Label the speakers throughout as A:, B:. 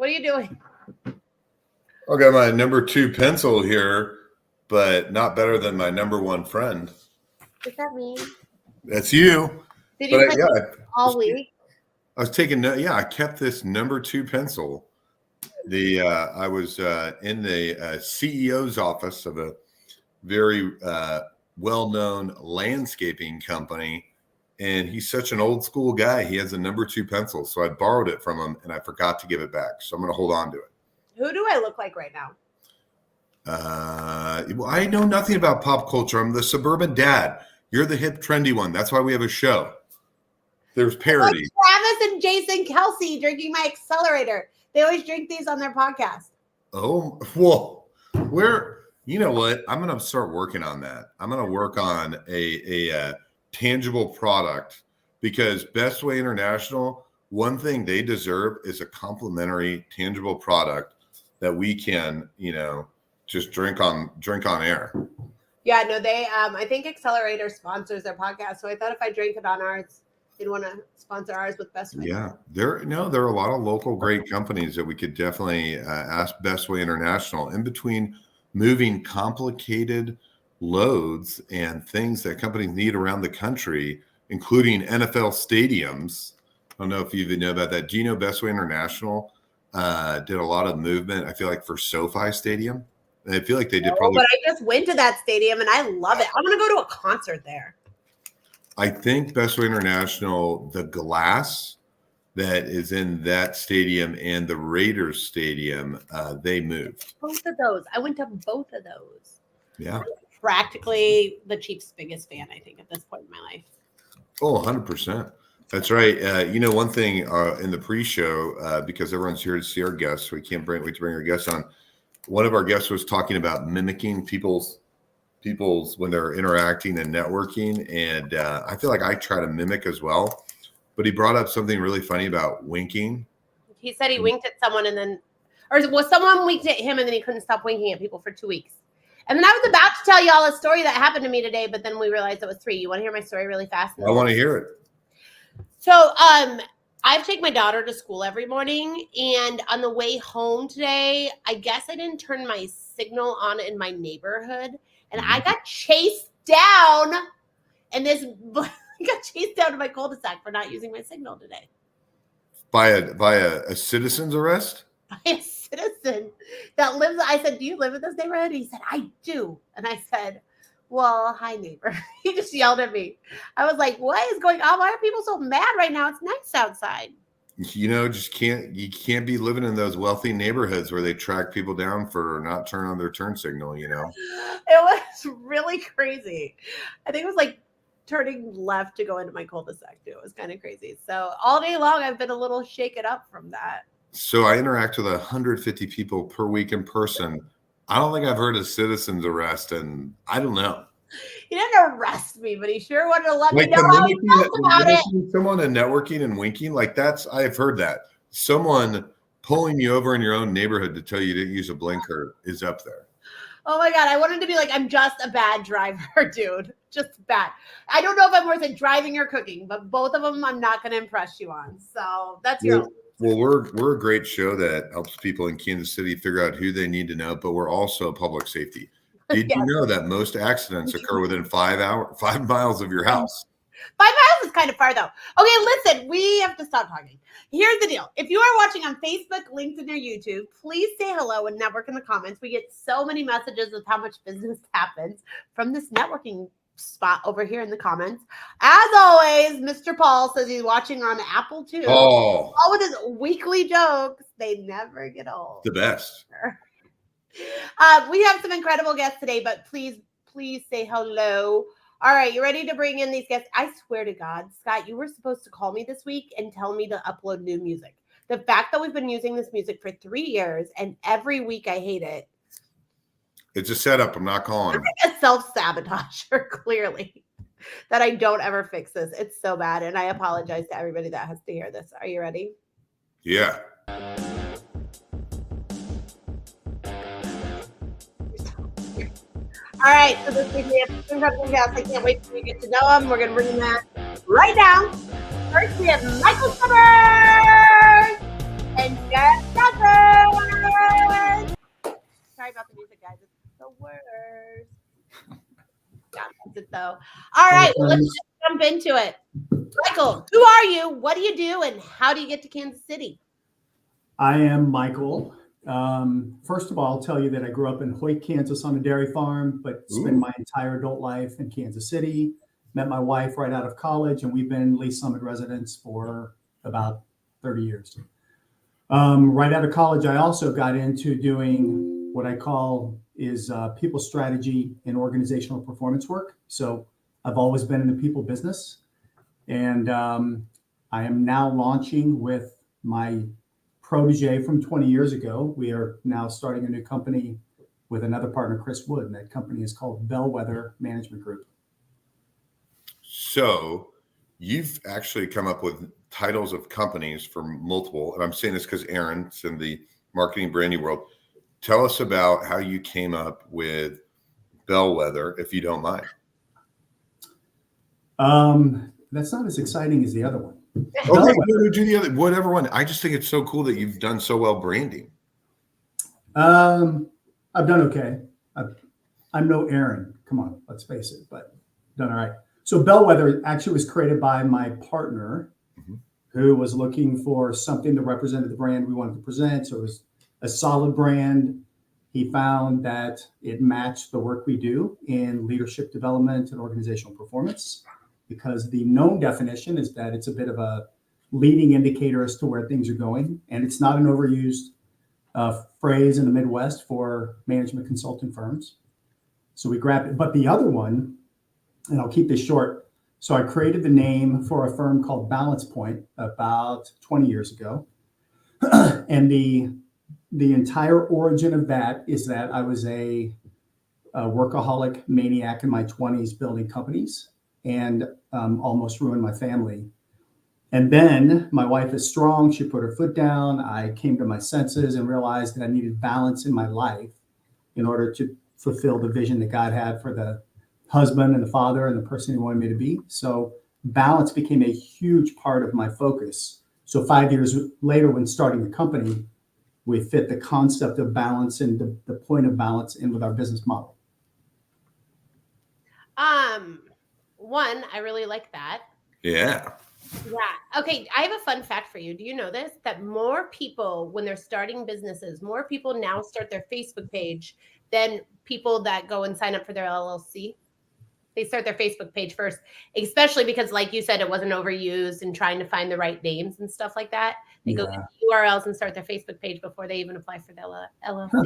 A: What are you doing?
B: I got my number 2 pencil here, but not better than my number 1 friend.
A: What's that mean?
B: That's you.
A: Did you print all week?
B: I was taking I kept this number 2 pencil. I was in the CEO's office of a very well-known landscaping company, and he's such an old school guy. He has a number 2 pencil, so I borrowed it from him, and I forgot to give it back. So I'm going to hold on to it.
A: Who do I look like right now?
B: Well, I know nothing about pop culture. I'm the suburban dad. You're the hip, trendy one. That's why we have a show. There's parody.
A: Like Travis and Jason Kelsey drinking my accelerator. They always drink these on their podcast.
B: Oh, well, you know what? I'm going to start working on that. I'm going to work on a tangible product, because Bestway International, one thing they deserve is a complimentary tangible product that we can, just drink on air.
A: Yeah, no, they I think Accelerator sponsors their podcast. So I thought if I drank it on ours, they'd want to sponsor ours with Bestway.
B: Yeah, there are a lot of local great companies that we could definitely ask Bestway International. In between moving complicated loads and things that companies need around the country, including NFL stadiums. I don't know if you even know about that. Do you know Bestway International did a lot of movement, I feel like, for SoFi Stadium? I feel like they did probably.
A: But I just went to that stadium and I love it. I'm going to go to a concert there.
B: I think Bestway International, the glass that is in that stadium and the Raiders stadium, they moved.
A: Both of those. I went to both of those.
B: Yeah.
A: I'm practically the Chiefs' biggest fan, I think, at this point in my life.
B: Oh, 100%. That's right. One thing in the pre-show, because everyone's here to see our guests, we can't wait to bring our guests on. One of our guests was talking about mimicking people's when they're interacting and networking, and I feel like I try to mimic as well. But he brought up something really funny about winking.
A: He said he winked at someone someone winked at him and then he couldn't stop winking at people for 2 weeks. And then I was about to tell y'all a story that happened to me today, but then we realized it was 3. You want to hear my story really fast?
B: I want to hear it.
A: So, I take my daughter to school every morning, and on the way home today, I guess I didn't turn my signal on in my neighborhood, and I got chased down, and I got chased down to my cul-de-sac for not using my signal today.
B: By a citizen's arrest?
A: By a citizen that lives. I said, "Do you live in this neighborhood?" He said, "I do," and I said, "Well, hi, neighbor." He just yelled at me. I was like, what is going on? Why are people so mad right now? It's nice outside. You
B: can't be living in those wealthy neighborhoods where they track people down for not turning on their turn signal,
A: It was really crazy. I think it was like turning left to go into my cul-de-sac too. It was kind of crazy. So all day long, I've been a little shaken up from that.
B: So I interact with 150 people per week in person. I don't think I've heard of citizen's arrest, and I don't know.
A: He didn't arrest me, but he sure wanted to let me know how he felt about it.
B: Someone and networking and winking, I've heard that. Someone pulling you over in your own neighborhood to tell you to use a blinker is up there.
A: Oh my God, I wanted to be like, I'm just a bad driver, dude. Just bad. I don't know if I'm worth it driving or cooking, but both of them I'm not going to impress you on. So that's your...
B: Well, we're a great show that helps people in Kansas City figure out who they need to know, but we're also public safety. Did you know that most accidents occur within 5 miles of your house?
A: 5 miles is kind of far, though. Okay, listen, we have to stop talking. Here's the deal. If you are watching on Facebook, LinkedIn, or YouTube, please say hello and network in the comments. We get so many messages of how much business happens from this networking spot over here in the comments. As always, Mr. Paul says he's watching on Apple too.
B: Oh,
A: all with his weekly jokes. They never get old.
B: The best.
A: We have some incredible guests today, but please say hello. All right, you ready to bring in these guests? I swear to God, Scott, you were supposed to call me this week and tell me to upload new music. The fact that we've been using this music for 3 years and every week I hate it.
B: It's a setup. I'm not calling.
A: I'm like a self-sabotager, clearly, that I don't ever fix this. It's so bad. And I apologize to everybody that has to hear this. Are you ready?
B: Yeah.
A: All right. So this week we have two incredible guests. I can't wait till we get to know them. We're going to bring them right now. First, we have Michael Sommers and Jeff Johnson. All right, well, let's just jump into it. Michael, who are you? What do you do? And how do you get to Kansas City?
C: I am Michael. First of all, I'll tell you that I grew up in Hoyt, Kansas on a dairy farm, but spent my entire adult life in Kansas City. Met my wife right out of college, and we've been Lee Summit residents for about 30 years. Right out of college, I also got into doing what I call is people strategy and organizational performance work. So I've always been in the people business. And I am now launching with my protege from 20 years ago. We are now starting a new company with another partner, Chris Wood, and that company is called Bellwether Management Group.
B: So you've actually come up with titles of companies for multiple, and I'm saying this because Aaron's in the marketing branding world. Tell us about how you came up with Bellwether, if you don't mind.
C: That's not as exciting as the other one.
B: Okay, do the other, whatever one. I just think it's so cool that you've done so well branding.
C: I've done okay. I'm no Aaron. Come on, let's face it, but done all right. So Bellwether actually was created by my partner, who was looking for something that represented the brand we wanted to present. So it was a solid brand. He found that it matched the work we do in leadership development and organizational performance, because the known definition is that it's a bit of a leading indicator as to where things are going. And it's not an overused phrase in the Midwest for management consulting firms. So we grabbed it. But the other one, and I'll keep this short. So I created the name for a firm called Balance Point about 20 years ago. And the entire origin of that is that I was a workaholic maniac in my 20s building companies, and almost ruined my family. And then my wife is strong. She put her foot down. I came to my senses and realized that I needed balance in my life in order to fulfill the vision that God had for the husband and the father and the person he wanted me to be. So balance became a huge part of my focus. So 5 years later, when starting the company, we fit the concept of balance and the point of balance in with our business model.
A: One, I really like that.
B: Yeah.
A: Yeah. Okay. I have a fun fact for you. Do you know this? That more people, when they're starting businesses, more people now start their Facebook page than people that go and sign up for their LLC. They start their Facebook page first, especially because, like you said, it wasn't overused and trying to find the right names and stuff like that. They go to URLs and start their Facebook page before they even apply for the LLC. Huh.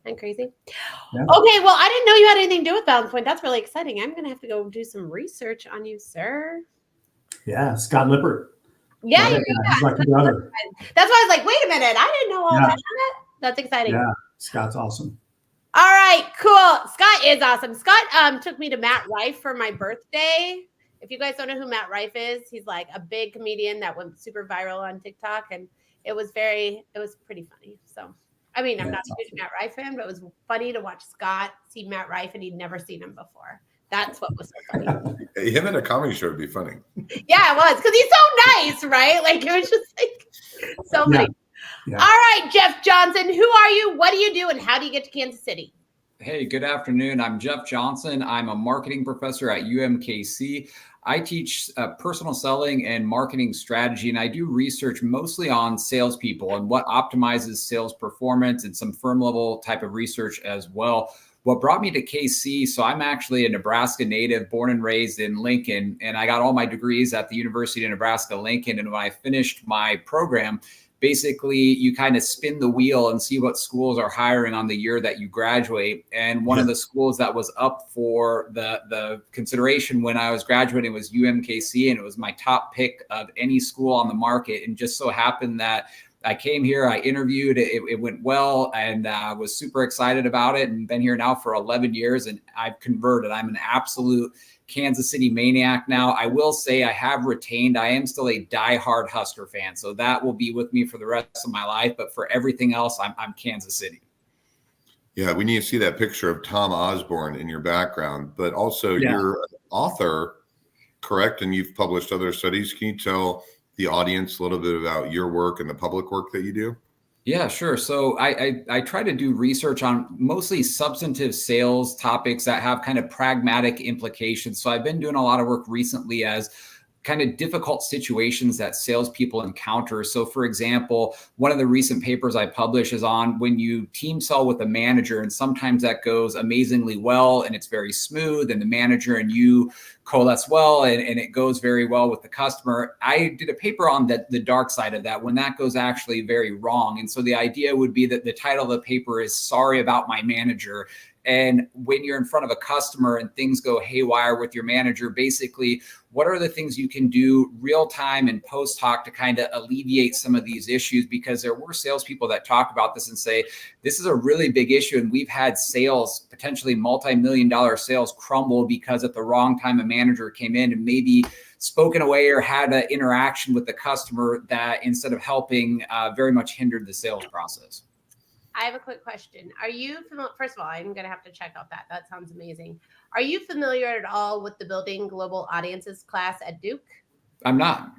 A: Isn't that crazy? Yeah. Okay, well, I didn't know you had anything to do with Balance Point. That's really exciting. I'm going to have to go do some research on you, sir.
C: Yeah, Scott Lippert.
A: Yeah,
C: right. He's like a brother.
A: That's why I was like, wait a minute. I didn't know all that. That's exciting.
C: Yeah, Scott's awesome.
A: All right, cool. Scott is awesome. Scott took me to Matt Rife for my birthday. If you guys don't know who Matt Rife is, he's like a big comedian that went super viral on TikTok, and it was pretty funny. So, I mean, I'm not a huge Matt Rife fan, but it was funny to watch Scott see Matt Rife, and he'd never seen him before. That's what was so funny.
B: Him at a comedy show would be funny.
A: Yeah, it was, because he's so nice, right? Like, it was just like so funny. Yeah. All right, Jeff Johnson, who are you? What do you do? And how do you get to Kansas City?
D: Hey, good afternoon. I'm Jeff Johnson. I'm a marketing professor at UMKC. I teach personal selling and marketing strategy, and I do research mostly on salespeople and what optimizes sales performance and some firm level type of research as well. What brought me to KC, so I'm actually a Nebraska native, born and raised in Lincoln, and I got all my degrees at the University of Nebraska-Lincoln. And when I finished my program, basically you kind of spin the wheel and see what schools are hiring on the year that you graduate. And one of the schools that was up for the consideration when I was graduating was UMKC, and it was my top pick of any school on the market. And just so happened that I came here, I interviewed, it went well, and I was super excited about it, and been here now for 11 years, and I've converted. I'm an absolute Kansas City maniac now. I will say I have retained, I am still a diehard Husker fan, so that will be with me for the rest of my life, but for everything else, I'm Kansas City.
B: Yeah, we need to see that picture of Tom Osborne in your background, but also you're an author, correct? And you've published other studies. Can you tell the audience a little bit about your work and the public work that you do?
D: Yeah, sure. So I try to do research on mostly substantive sales topics that have kind of pragmatic implications. So I've been doing a lot of work recently as kind of difficult situations that salespeople encounter. So, for example, one of the recent papers I published is on when you team sell with a manager, and sometimes that goes amazingly well and it's very smooth, and the manager and you coalesce well, and it goes very well with the customer. I did a paper on the dark side of that, when that goes actually very wrong. And so the idea would be that the title of the paper is "Sorry About My Manager." And when you're in front of a customer and things go haywire with your manager, basically, what are the things you can do real time and post hoc to kind of alleviate some of these issues? Because there were salespeople that talk about this and say, this is a really big issue. And we've had sales, potentially multi-million-dollar sales, crumble because at the wrong time, a manager came in and maybe spoken away or had an interaction with the customer that, instead of helping, very much hindered the sales process.
A: I have a quick question. Are you familiar? First of all, I'm going to have to check out that. That sounds amazing. Are you familiar at all with the Building Global Audiences class at Duke?
D: I'm not.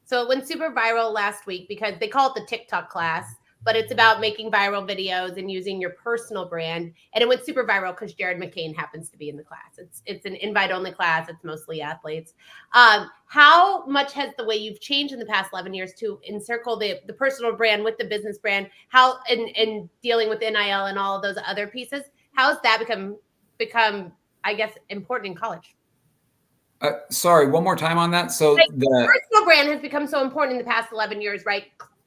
A: So it went super viral last week because they call it the TikTok class, but it's about making viral videos and using your personal brand. And it went super viral because Jared McCain happens to be in the class. It's an invite-only class. It's mostly athletes. How much has the way you've changed in the past 11 years to encircle the personal brand with the business brand, how in dealing with NIL and all of those other pieces, how has that become, I guess, important in college?
D: Sorry, one more time on that. So
A: like,
D: the
A: personal brand has become so important in the past 11 years, right?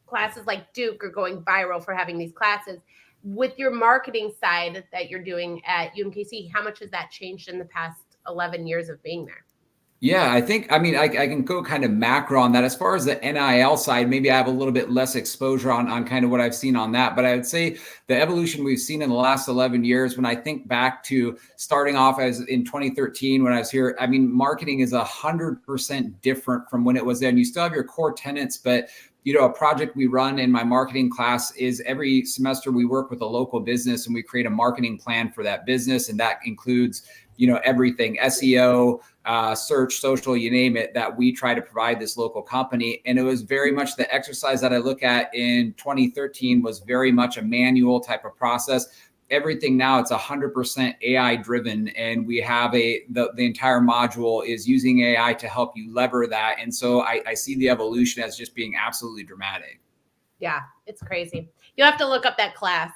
A: Classes like Duke are going viral for having these classes. With your marketing side that you're doing at UMKC, how much has that changed in the past 11 years of being there?
D: Yeah, I can go kind of macro on that. As far as the NIL side, maybe I have a little bit less exposure on kind of what I've seen on that. But I would say the evolution we've seen in the last 11 years, when I think back to starting off as in 2013, when I was here, I mean, marketing is 100% different from when it was then. You still have your core tenets, but a project we run in my marketing class is every semester we work with a local business and we create a marketing plan for that business. And that includes, everything, SEO, search, social, you name it, that we try to provide this local company. And it was very much the exercise that I look at in 2013 was very much a manual type of process. Everything now, it's 100% AI driven, and we have the entire module is using AI to help you lever that. And so I see the evolution as just being absolutely dramatic.
A: Yeah, it's crazy. You'll have to look up that class.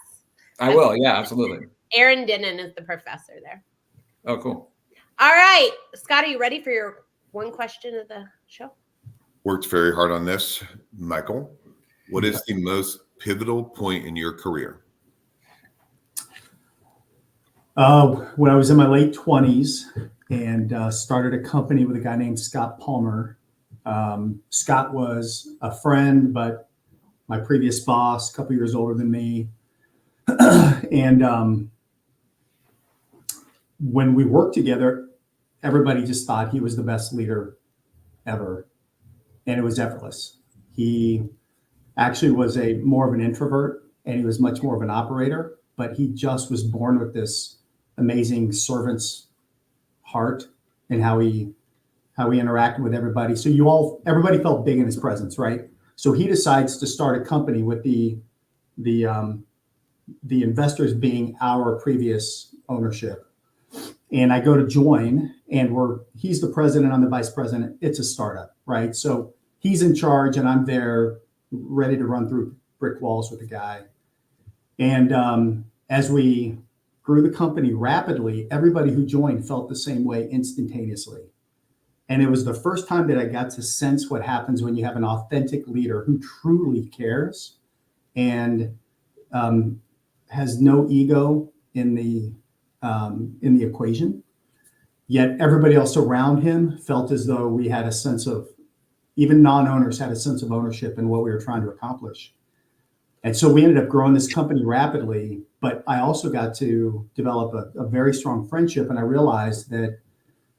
D: I will. Yeah, absolutely.
A: Aaron Dinnan is the professor there.
D: Oh, cool.
A: All right, Scott, are you ready for your one question of the show?
B: Worked very hard on this. Michael, what is the most pivotal point in your career?
C: When I was in my late 20s and started a company with a guy named Scott Palmer. Scott was a friend, but my previous boss, a couple years older than me. And when we worked together, everybody just thought he was the best leader ever. And it was effortless. He actually was more of an introvert, and he was much more of an operator, but he just was born with this amazing servant's heart and how he interacted with everybody. So everybody felt big in his presence, right? So he decides to start a company with the investors being our previous ownership. And I go to join, and he's the president, I'm the vice president. It's a startup, right? So he's in charge, and I'm there ready to run through brick walls with the guy. And as we grew the company rapidly, everybody who joined felt the same way instantaneously. And it was the first time that I got to sense what happens when you have an authentic leader who truly cares and has no ego in the equation. Yet everybody else around him felt as though we had a sense of, even non-owners had a sense of ownership in what we were trying to accomplish. And so we ended up growing this company rapidly, but I also got to develop a very strong friendship. And I realized that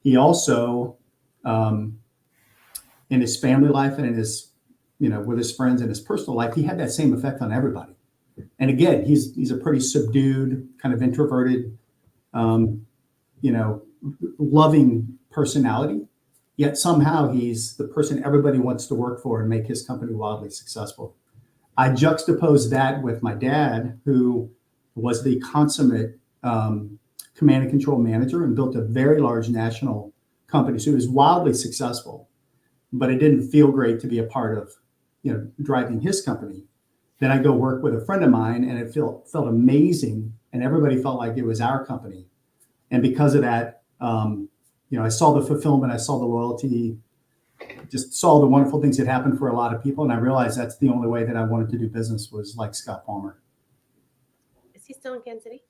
C: he also, in his family life and in his, with his friends and his personal life, he had that same effect on everybody. And again, he's a pretty subdued, kind of introverted, loving personality. Yet somehow he's the person everybody wants to work for and make his company wildly successful. I juxtaposed that with my dad, who was the consummate command and control manager and built a very large national company. So he was wildly successful, but it didn't feel great to be a part of, driving his company. Then I go work with a friend of mine, and it felt amazing, and everybody felt like it was our company. And because of that, I saw the fulfillment, I saw the loyalty, just saw the wonderful things that happened for a lot of people. And I realized that's the only way that I wanted to do business was like Scott Palmer.
A: Is he still in Kansas City?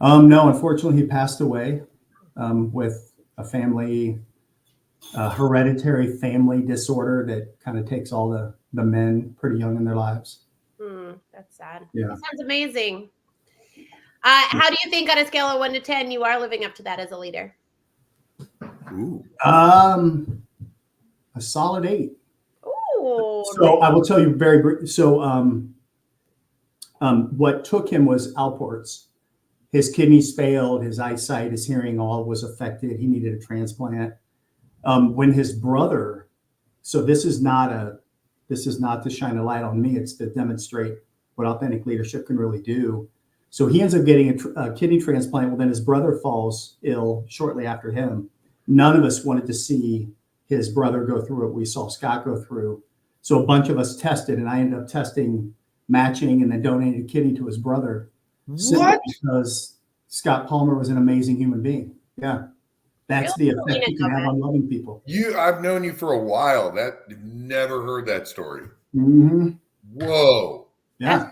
C: No, unfortunately, he passed away with a hereditary family disorder that kind of takes all the men pretty young in their lives.
A: That's sad.
C: Yeah.
A: That sounds amazing. How do you think on a scale of 1 to 10 you are living up to that as a leader?
B: Ooh.
C: A solid 8.
A: Ooh.
C: So I will tell you very briefly. So what took him was Alport's. His kidneys failed, his eyesight, his hearing all was affected. He needed a transplant. When his brother, so this is not to shine a light on me, it's to demonstrate what authentic leadership can really do. So he ends up getting a kidney transplant. Well, then his brother falls ill shortly after him. None of us wanted to see his brother go through what we saw Scott go through. So a bunch of us tested, and I ended up testing matching and then donated a kidney to his brother.
B: What?
C: Because Scott Palmer was an amazing human being. Yeah. That's the effect you can have on loving people.
B: I've known you for a while. Never heard that story.
C: Mm-hmm.
B: Whoa.
C: Yeah.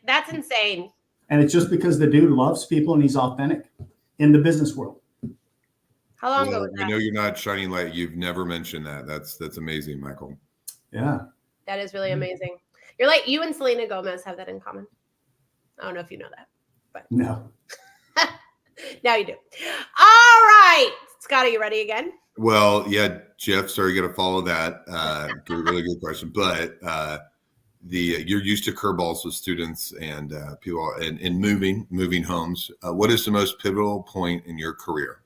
A: That's insane.
C: And it's just because the dude loves people and he's authentic in the business world.
A: How long ago was that?
B: I know you're not shining light. You've never mentioned that. That's amazing, Michael.
C: Yeah.
A: That is really amazing. You're like, you and Selena Gomez have that in common. I don't know if you know that, but
C: No.
A: now you do. All right. Scott, are you ready again?
B: Well, yeah, Jeff, sorry, you got to follow that. Really good question. But you're used to curveballs with students and people and moving homes. What is the most pivotal point in your career?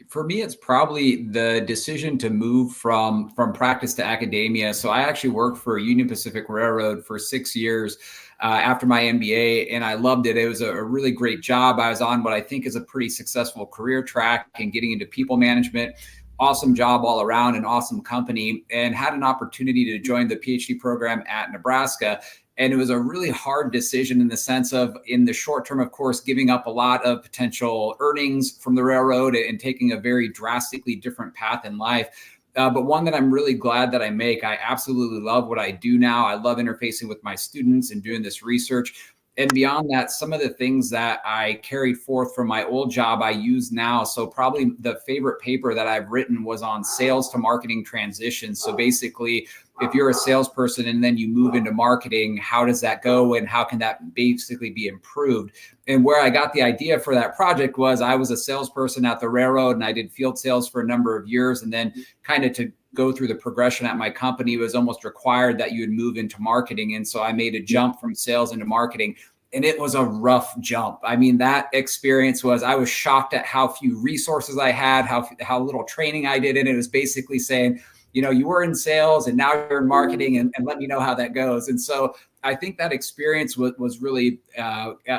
D: For me, it's probably the decision to move from practice to academia. So I actually worked for Union Pacific Railroad for 6 years after my MBA, and I loved it. It was a really great job. I was on what I think is a pretty successful career track and getting into people management. Awesome job all around, an awesome company, and had an opportunity to join the PhD program at Nebraska. And it was a really hard decision in the sense of, in the short term, of course, giving up a lot of potential earnings from the railroad and taking a very drastically different path in life. But one that I'm really glad that I make. I absolutely love what I do now. I love interfacing with my students and doing this research. And beyond that, some of the things that I carried forth from my old job, I use now. So probably the favorite paper that I've written was on sales to marketing transitions. So basically, if you're a salesperson and then you move into marketing, how does that go and how can that basically be improved? And where I got the idea for that project was I was a salesperson at the railroad and I did field sales for a number of years. And then kind of to go through the progression at my company, it was almost required that you would move into marketing. And so I made a jump from sales into marketing. And it was a rough jump. I mean, that experience I was shocked at how few resources I had, how little training I did. And it was basically saying, you were in sales and now you're in marketing and let me know how that goes. And so I think that experience was really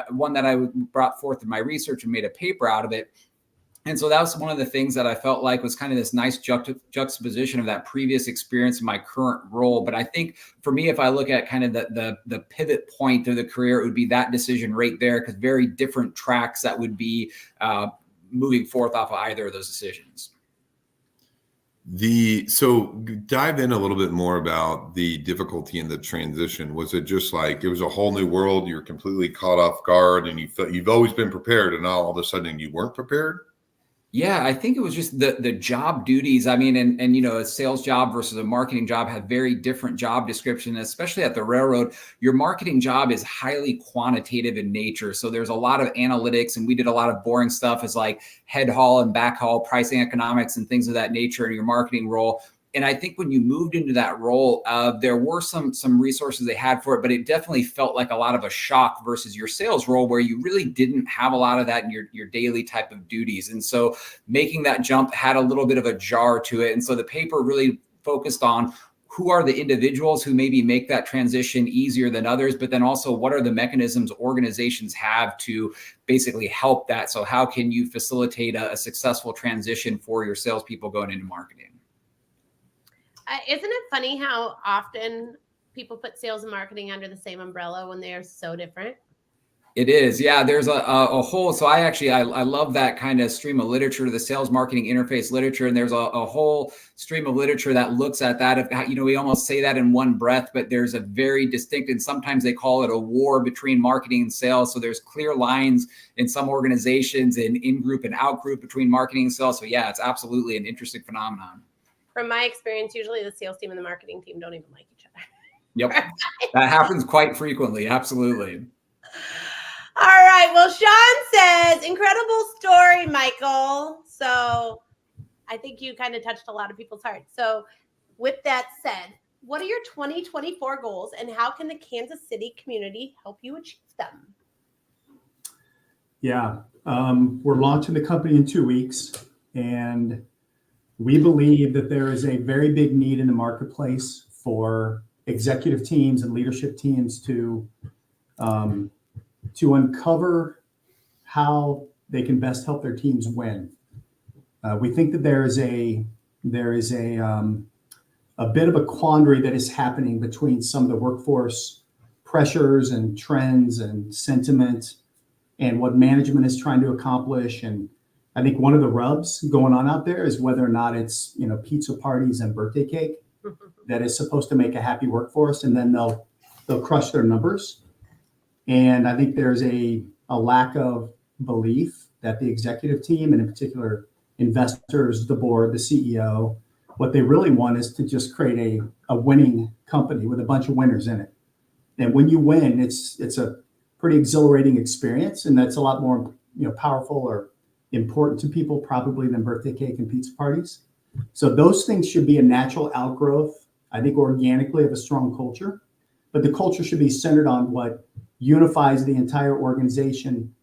D: one that I brought forth in my research and made a paper out of it. And so that was one of the things that I felt like was kind of this nice juxtaposition of that previous experience in my current role. But I think for me, if I look at kind of the pivot point of the career, it would be that decision right there, because very different tracks that would be moving forth off of either of those decisions.
B: So dive in a little bit more about the difficulty in the transition. Was it just like it was a whole new world, you're completely caught off guard and you felt you've always been prepared and now all of a sudden you weren't prepared?
D: Yeah, I think it was just the job duties. I mean, and a sales job versus a marketing job have very different job description, especially at the railroad. Your marketing job is highly quantitative in nature. So there's a lot of analytics, and we did a lot of boring stuff as like head haul and back haul pricing economics and things of that nature in your marketing role. And I think when you moved into that role, there were some resources they had for it, but it definitely felt like a lot of a shock versus your sales role where you really didn't have a lot of that in your daily type of duties. And so making that jump had a little bit of a jar to it. And so the paper really focused on who are the individuals who maybe make that transition easier than others, but then also what are the mechanisms organizations have to basically help that? So how can you facilitate a successful transition for your salespeople going into marketing?
A: Isn't it funny how often people put sales and marketing under the same umbrella when they are so different?
D: It is. Yeah, there's a whole, so I love that kind of stream of literature, the sales marketing interface literature. And there's a whole stream of literature that looks at that. Of, we almost say that in one breath, but there's a very distinct, and sometimes they call it a war between marketing and sales. So there's clear lines in some organizations and in-group and out-group between marketing and sales. So yeah, it's absolutely an interesting phenomenon.
A: From my experience, usually the sales team and the marketing team don't even like each other.
D: Yep. That happens quite frequently. Absolutely.
A: All right. Well, Sean says, incredible story, Michael. So I think you kind of touched a lot of people's hearts. So with that said, what are your 2024 goals and how can the Kansas City community help you achieve them?
C: Yeah, we're launching the company in 2 weeks, and we believe that there is a very big need in the marketplace for executive teams and leadership teams to uncover how they can best help their teams win. We think that there is a bit of a quandary that is happening between some of the workforce pressures and trends and sentiment and what management is trying to accomplish. And I think one of the rubs going on out there is whether or not it's pizza parties and birthday cake that is supposed to make a happy workforce, and then they'll crush their numbers. And I think there's a lack of belief that the executive team, and in particular investors, the board, the CEO, what they really want is to just create a winning company with a bunch of winners in it. And when you win, it's a pretty exhilarating experience, and that's a lot more powerful or important to people probably than birthday cake and pizza parties. So those things should be a natural outgrowth, I think, organically of a strong culture. But the culture should be centered on what unifies the entire organization,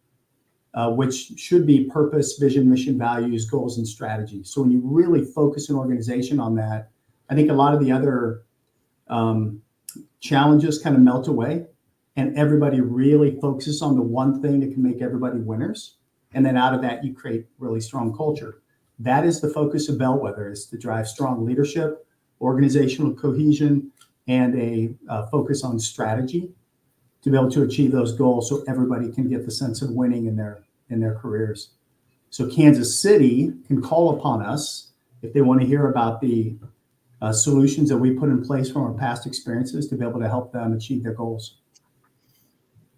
C: which should be purpose, vision, mission, values, goals, and strategy. So when you really focus an organization on that, I think a lot of the other challenges kind of melt away, and everybody really focuses on the one thing that can make everybody winners. And then out of that, you create really strong culture. That is the focus of Bellwether, is to drive strong leadership, organizational cohesion, and a focus on strategy to be able to achieve those goals so everybody can get the sense of winning in their careers. So Kansas City can call upon us if they want to hear about the solutions that we put in place from our past experiences to be able to help them achieve their goals.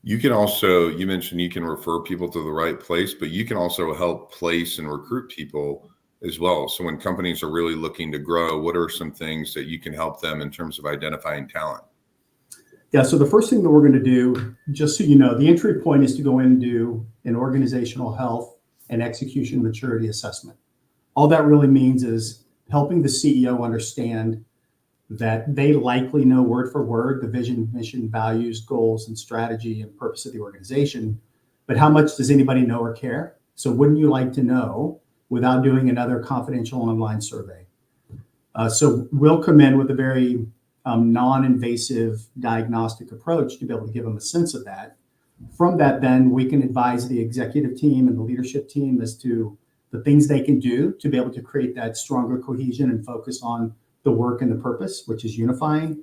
B: You can also, you mentioned you can refer people to the right place, but you can also help place and recruit people as well. So when companies are really looking to grow, what are some things that you can help them in terms of identifying talent?
C: Yeah, so the first thing that we're going to do, just so you know, the entry point is to go in and do an organizational health and execution maturity assessment. All that really means is helping the CEO understand that they likely know word for word the vision, mission, values, goals, and strategy and purpose of the organization. But how much does anybody know or care? So wouldn't you like to know without doing another confidential online survey? So we'll come in with a very non-invasive diagnostic approach to be able to give them a sense of that. From that, then we can advise the executive team and the leadership team as to the things they can do to be able to create that stronger cohesion and focus on the work and the purpose, which is unifying.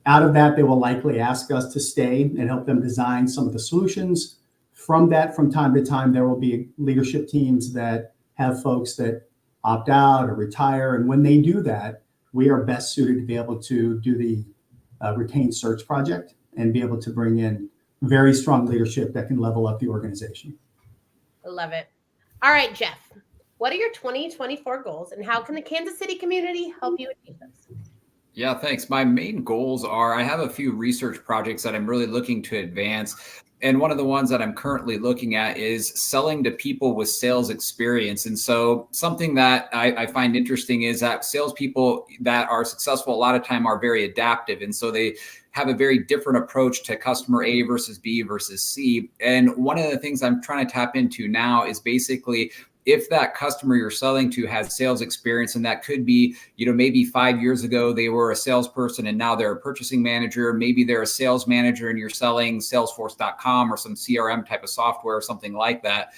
C: Out of that, they will likely ask us to stay and help them design some of the solutions. From that, from time to time, there will be leadership teams that have folks that opt out or retire. And when they do that, we are best suited to be able to do the retained search project and be able to bring in very strong leadership that can level up the organization.
A: I love it. All right, Jeff, what are your 2024 goals and how can the Kansas City community help you achieve those?
D: Yeah, thanks. My main goals are, I have a few research projects that I'm really looking to advance. And one of the ones that I'm currently looking at is selling to people with sales experience. And so something that I find interesting is that salespeople that are successful a lot of time are very adaptive. And so they have a very different approach to customer A versus B versus C. And one of the things I'm trying to tap into now is basically, if that customer you're selling to has sales experience, and that could be, maybe 5 years ago they were a salesperson and now they're a purchasing manager. Maybe they're a sales manager and you're selling Salesforce.com or some CRM type of software or something like that.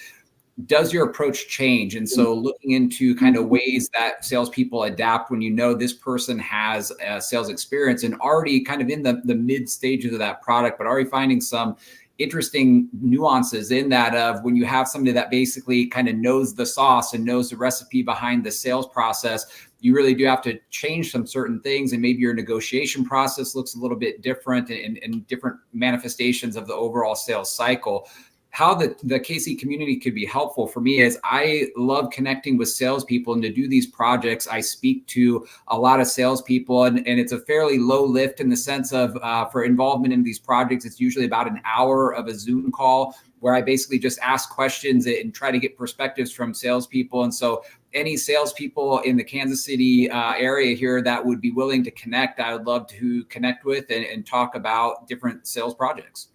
D: Does your approach change? And so looking into kind of ways that salespeople adapt when this person has sales experience and already kind of in the mid stages of that product, but already finding some interesting nuances in that of when you have somebody that basically kind of knows the sauce and knows the recipe behind the sales process, you really do have to change some certain things. And maybe your negotiation process looks a little bit different and different manifestations of the overall sales cycle. How the KC community could be helpful for me is I love connecting with salespeople, and to do these projects, I speak to a lot of salespeople, and it's a fairly low lift in the sense of for involvement in these projects. It's usually about an hour of a Zoom call where I basically just ask questions and try to get perspectives from salespeople. And so any salespeople in the Kansas City area here that would be willing to connect, I would love to connect with and talk about different sales projects.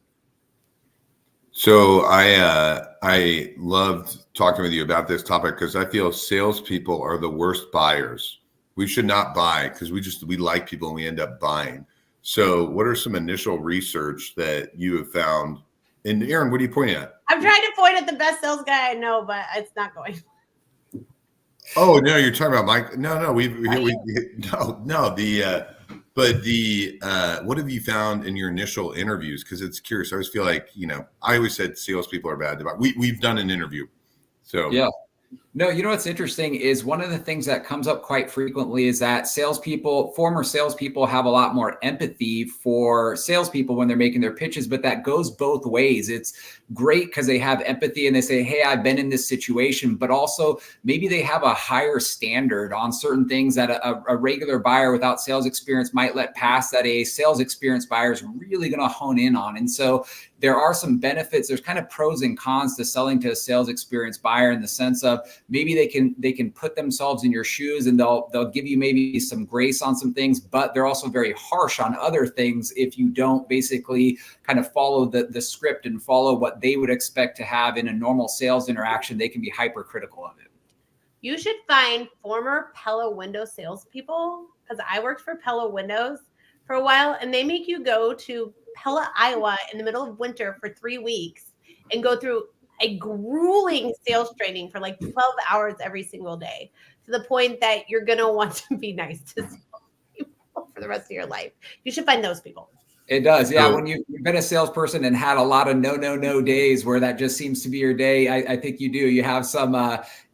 B: So I loved talking with you about this topic because I feel salespeople are the worst buyers. We should not buy because we like people and we end up buying. So what are some initial research that you have found? And Aaron, what are you pointing at?
A: I'm trying to point at the best sales guy I know, but it's not going.
B: Oh no, you're talking about Mike. No, what have you found in your initial interviews? Because it's curious. I always feel like, I always said salespeople are bad. We've done an interview. So
D: yeah. No, what's interesting is one of the things that comes up quite frequently is that former salespeople have a lot more empathy for salespeople when they're making their pitches, but that goes both ways. It's great because they have empathy and they say, hey, I've been in this situation, but also maybe they have a higher standard on certain things that a regular buyer without sales experience might let pass that a sales experience buyer is really going to hone in on. And so there are some benefits. There's kind of pros and cons to selling to a sales experience buyer in the sense of maybe they can put themselves in your shoes and they'll give you maybe some grace on some things, but they're also very harsh on other things if you don't basically kind of follow the script and follow what they would expect to have in a normal sales interaction. They can be hypercritical of it.
A: You should find former Pella Window salespeople, because I worked for Pella Windows for a while, and they make you go to Pella, Iowa in the middle of winter for 3 weeks and go through a grueling sales training for like 12 hours every single day, to the point that you're going to want to be nice to salespeople for the rest of your life. You should find those people.
D: It does. Yeah. When you've been a salesperson and had a lot of no days where that just seems to be your day, I think you do. You have some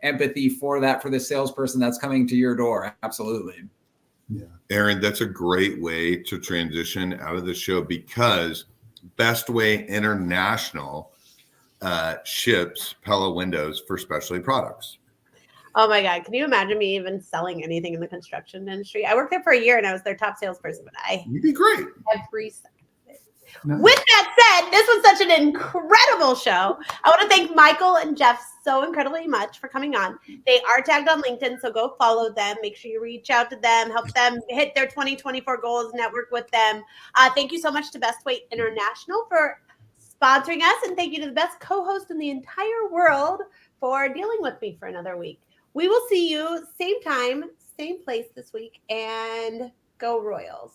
D: empathy for that, for the salesperson that's coming to your door. Absolutely.
B: Yeah. Aaron, that's a great way to transition out of the show, because Bestway International ships Pella windows for specialty products.
A: Oh my God. Can you imagine me even selling anything in the construction industry? I worked there for a year and I was their top salesperson, but
B: you'd be great.
A: Every second of it. No. With that said, this was such an incredible show. I want to thank Michael and Jeff so incredibly much for coming on. They are tagged on LinkedIn, so go follow them. Make sure you reach out to them, help them hit their 2024 goals, network with them. Thank you so much to Bestway International for sponsoring us, and thank you to the best co-host in the entire world for dealing with me for another week. We will see you same time, same place this week, and go Royals.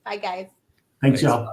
A: Bye, guys.
C: Thanks, y'all.